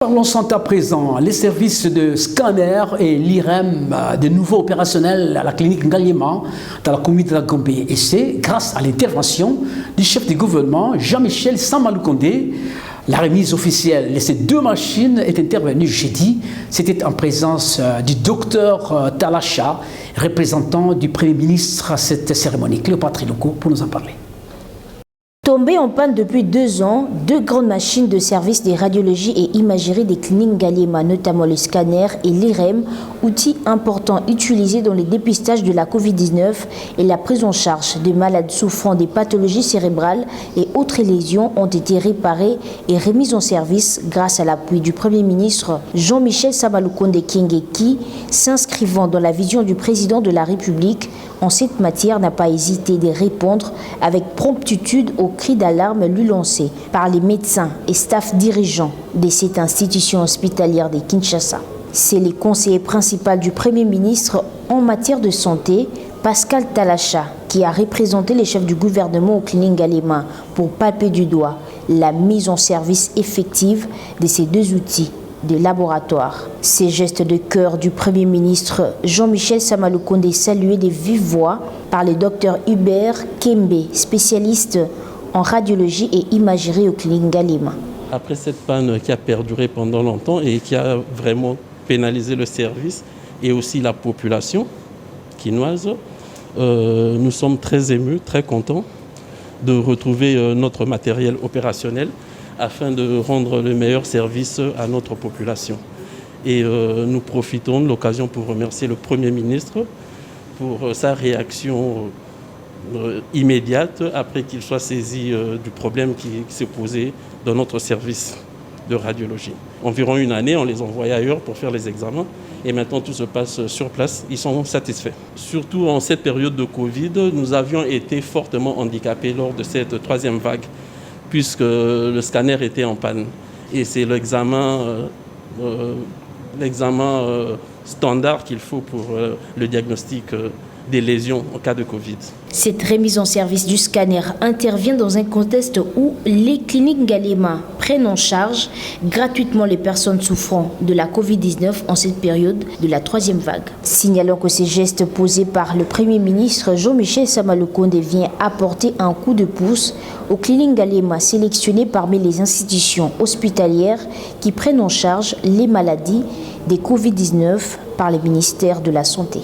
Parlons santé à présent. Les services de scanner et l'IREM de nouveau opérationnels à la clinique Ngaliema dans la commune de la Gombe. Et c'est grâce à l'intervention du chef du gouvernement, Jean-Michel Sama Lukonde. La remise officielle de ces deux machines est intervenue jeudi. C'était en présence du docteur Talacha, représentant du Premier ministre à cette cérémonie. Cléopâtre Loko pour nous en parler. Tombées en panne depuis 2 ans, 2 grandes machines de service de radiologie et imagerie des cliniques Ngaliema, notamment le scanner et l'IREM, outils importants utilisés dans le dépistage de la Covid-19 et la prise en charge de malades souffrant des pathologies cérébrales et autres lésions, ont été réparés et remis en service grâce à l'appui du Premier ministre Jean-Michel Sama Lukonde qui, s'inscrivant dans la vision du président de la République en cette matière, n'a pas hésité de répondre avec promptitude aux cris d'alarme lui lancés par les médecins et staff dirigeants de cette institution hospitalière de Kinshasa. C'est le conseiller principal du Premier ministre en matière de santé, Pascal Talacha, qui a représenté les chefs du gouvernement au clinique Ngaliema pour palper du doigt la mise en service effective de ces 2 outils de laboratoire. Ces gestes de cœur du Premier ministre Jean-Michel Sama Lukonde salués de vive voix par le docteur Hubert Kembe, spécialiste en radiologie et imagerie au clinique Ngaliema. Après cette panne qui a perduré pendant longtemps et qui a vraiment pénalisé le service et aussi la population quinoise, nous sommes très émus, très contents de retrouver notre matériel opérationnel afin de rendre le meilleur service à notre population. Et nous profitons de l'occasion pour remercier le Premier ministre pour sa réaction immédiate après qu'il soit saisi du problème qui s'est posé dans notre service de radiologie. Environ 1 année, on les envoyait ailleurs pour faire les examens et maintenant tout se passe sur place. Ils sont satisfaits. Surtout en cette période de Covid, nous avions été fortement handicapés lors de cette 3e vague puisque le scanner était en panne. Et c'est l'examen standard qu'il faut pour le diagnostic des lésions en cas de Covid. Cette remise en service du scanner intervient dans un contexte où les cliniques Ngaliema prennent en charge gratuitement les personnes souffrant de la Covid-19 en cette période de la 3e vague. Signalons que ces gestes posés par le Premier ministre Jean-Michel Sama Lukonde vient apporter un coup de pouce aux cliniques Ngaliema sélectionnées parmi les institutions hospitalières qui prennent en charge les maladies des Covid-19 par le ministère de la Santé.